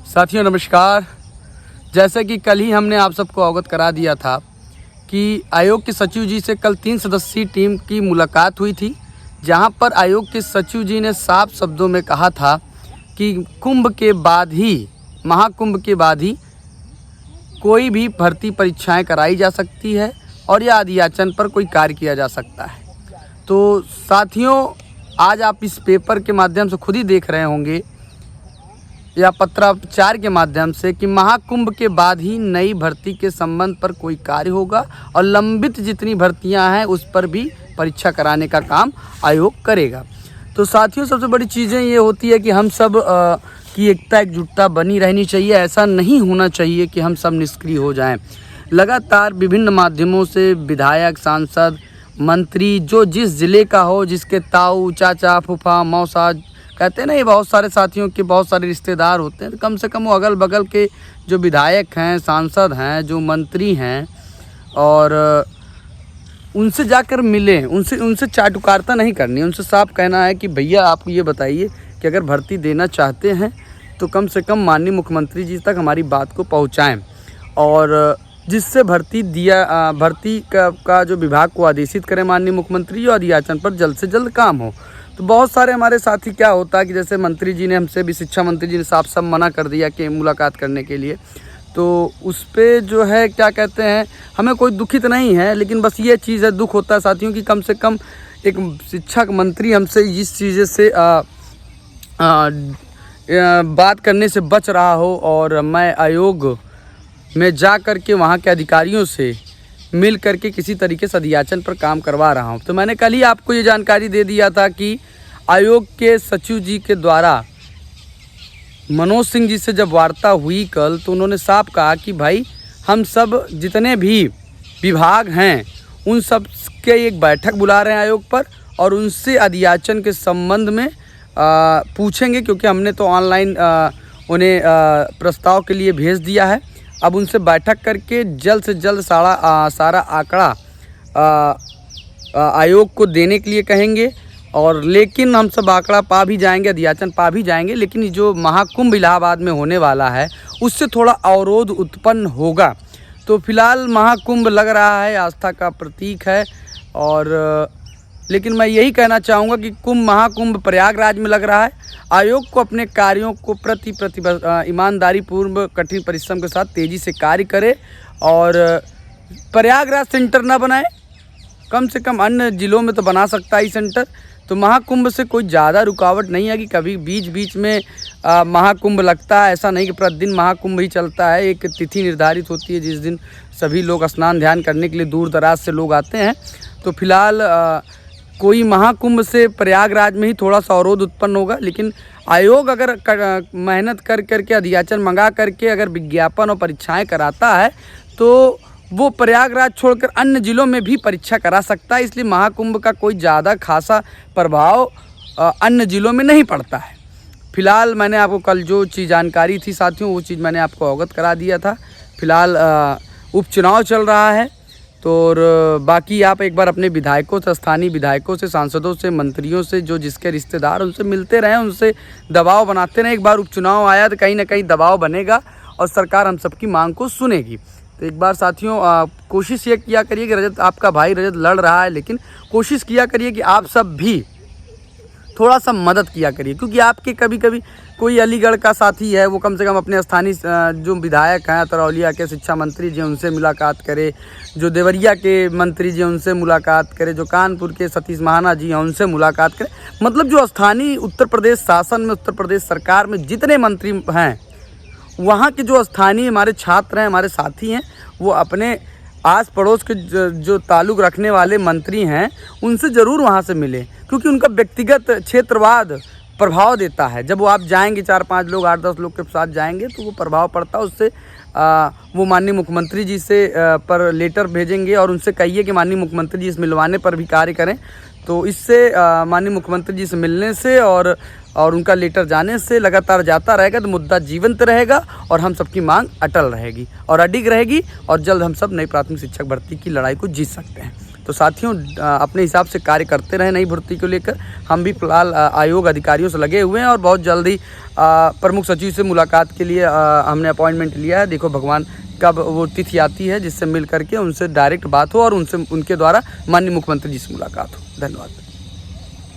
साथियों नमस्कार। जैसे कि कल ही हमने आप सबको अवगत करा दिया था कि आयोग के सचिव जी से कल 3 सदस्यीय टीम की मुलाकात हुई थी, जहां पर आयोग के सचिव जी ने साफ शब्दों में कहा था कि कुंभ के बाद ही, महाकुंभ के बाद ही कोई भी भर्ती परीक्षाएं कराई जा सकती है और या अधियाचन पर कोई कार्य किया जा सकता है। तो साथियों, आज आप इस पेपर के माध्यम से खुद ही देख रहे होंगे या पत्राचार के माध्यम से कि महाकुंभ के बाद ही नई भर्ती के संबंध पर कोई कार्य होगा और लंबित जितनी भर्तियां हैं उस पर भी परीक्षा कराने का काम आयोग करेगा। तो साथियों, सबसे बड़ी चीज़ें ये होती है कि हम सब की एकता एकजुटता बनी रहनी चाहिए। ऐसा नहीं होना चाहिए कि हम सब निष्क्रिय हो जाएं। लगातार विभिन्न माध्यमों से विधायक, सांसद, मंत्री जो जिस ज़िले का हो, जिसके ताऊ, चाचा, फूफा, मौसा कहते हैं ना, ये बहुत सारे साथियों के बहुत सारे रिश्तेदार होते हैं, तो कम से कम वो अगल बगल के जो विधायक हैं, सांसद हैं, जो मंत्री हैं, और उनसे जाकर मिलें। उनसे चाटुकारिता नहीं करनी, उनसे साफ कहना है कि भैया आप ये बताइए कि अगर भर्ती देना चाहते हैं तो कम से कम माननीय मुख्यमंत्री जी तक हमारी बात को पहुँचाएँ, और जिससे भर्ती का जो विभाग को आदेशित करें माननीय मुख्यमंत्री और अधियाचन पर जल्द से जल्द काम हो। तो बहुत सारे हमारे साथी क्या होता है कि जैसे मंत्री जी ने हमसे भी, शिक्षा मंत्री जी ने साफ सब मना कर दिया कि मुलाकात करने के लिए, तो उस पर जो है क्या कहते हैं, हमें कोई दुखित नहीं है, लेकिन बस ये चीज़ है, दुख होता है साथियों कि कम से कम एक शिक्षा मंत्री हमसे इस चीज़ से बात करने से बच रहा हो, और मैं आयोग में जा कर के वहाँ के अधिकारियों से मिल करके किसी तरीके से अधियाचन पर काम करवा रहा हूँ। तो मैंने कल ही आपको ये जानकारी दे दिया था कि आयोग के सचिव जी के द्वारा मनोज सिंह जी से जब वार्ता हुई कल, तो उन्होंने साफ कहा कि भाई हम सब जितने भी विभाग हैं उन सब के एक बैठक बुला रहे हैं आयोग पर, और उनसे अधियाचन के संबंध में पूछेंगे, क्योंकि हमने तो ऑनलाइन उन्हें प्रस्ताव के लिए भेज दिया है। अब उनसे बैठक करके जल्द से जल्द सारा आंकड़ा आयोग को देने के लिए कहेंगे, और लेकिन हम सब आंकड़ा पा भी जाएंगे, अधियाचन पा भी जाएंगे, लेकिन जो महाकुंभ इलाहाबाद में होने वाला है उससे थोड़ा अवरोध उत्पन्न होगा। तो फिलहाल महाकुंभ लग रहा है आस्था का प्रतीक है, और लेकिन मैं यही कहना चाहूँगा कि महाकुंभ प्रयागराज में लग रहा है। आयोग को अपने कार्यों को ईमानदारी पूर्व कठिन परिश्रम के साथ तेज़ी से कार्य करे, और प्रयागराज सेंटर ना बनाए, कम से कम अन्य ज़िलों में तो बना सकता है सेंटर। तो महाकुंभ से कोई ज़्यादा रुकावट नहीं है कि कभी बीच बीच में महाकुंभ लगता है। ऐसा नहीं कि प्रतिदिन महाकुंभ ही चलता है। एक तिथि निर्धारित होती है जिस दिन सभी लोग स्नान ध्यान करने के लिए दूर दराज से लोग आते हैं। तो फिलहाल कोई महाकुंभ से प्रयागराज में ही थोड़ा सा अवरोध उत्पन्न होगा, लेकिन आयोग अगर मेहनत कर करके अधियाचन मंगा करके अगर विज्ञापन और परीक्षाएं कराता है तो वो प्रयागराज छोड़कर अन्य ज़िलों में भी परीक्षा करा सकता है। इसलिए महाकुंभ का कोई ज़्यादा खासा प्रभाव अन्य ज़िलों में नहीं पड़ता है। फिलहाल मैंने आपको कल जो चीज़ जानकारी थी साथियों, वो चीज़ मैंने आपको अवगत करा दिया था। फिलहाल उपचुनाव चल रहा है, तो बाकी आप एक बार अपने विधायकों से, स्थानीय विधायकों से, सांसदों से, मंत्रियों से, जो जिसके रिश्तेदार उनसे मिलते रहें, उनसे दबाव बनाते रहें। एक बार उपचुनाव आया तो कहीं ना कहीं दबाव बनेगा और सरकार हम सबकी मांग को सुनेगी। तो एक बार साथियों कोशिश ये किया करिए कि रजत, आपका भाई रजत लड़ रहा है, लेकिन कोशिश किया करिए कि आप सब भी थोड़ा सा मदद किया करिए, क्योंकि आपके कभी कभी कोई अलीगढ़ का साथी है, वो कम से कम अपने स्थानीय जो विधायक हैं, तरौलिया के शिक्षा मंत्री जी उनसे मुलाकात करे, जो देवरिया के मंत्री जी उनसे मुलाकात करे, जो कानपुर के सतीश महाना जी हैं उनसे मुलाकात करें। मतलब जो स्थानीय उत्तर प्रदेश शासन में, उत्तर प्रदेश सरकार में जितने मंत्री हैं, वहाँ के जो स्थानीय हमारे छात्र हैं, हमारे साथी हैं, वो अपने आस पड़ोस के जो ताल्लुक़ रखने वाले मंत्री हैं उनसे ज़रूर वहाँ से मिलें, क्योंकि उनका व्यक्तिगत क्षेत्रवाद प्रभाव देता है। जब वो आप जाएंगे, 4-5 लोग, 8-10 लोग के साथ जाएंगे, तो वो प्रभाव पड़ता है। उससे वो माननीय मुख्यमंत्री जी से पर लेटर भेजेंगे और उनसे कहिए कि माननीय मुख्यमंत्री जी इस मिलवाने पर भी कार्य करें। तो इससे माननीय मुख्यमंत्री जी से मिलने से और उनका लेटर जाने से लगातार जाता रहेगा, तो मुद्दा जीवंत रहेगा और हम सबकी मांग अटल रहेगी और अडिग रहेगी, और जल्द हम सब नई प्राथमिक शिक्षक भर्ती की लड़ाई को जीत सकते हैं। तो साथियों अपने हिसाब से कार्य करते रहें नई भर्ती को लेकर। हम भी फिलहाल आयोग अधिकारियों से लगे हुए हैं और बहुत जल्दी प्रमुख सचिव से मुलाकात के लिए हमने अपॉइंटमेंट लिया है। देखो भगवान कब वो तिथि आती है जिससे मिल करके उनसे डायरेक्ट बात हो और उनके द्वारा माननीय मुख्यमंत्री जी से मुलाकात हो। धन्यवाद।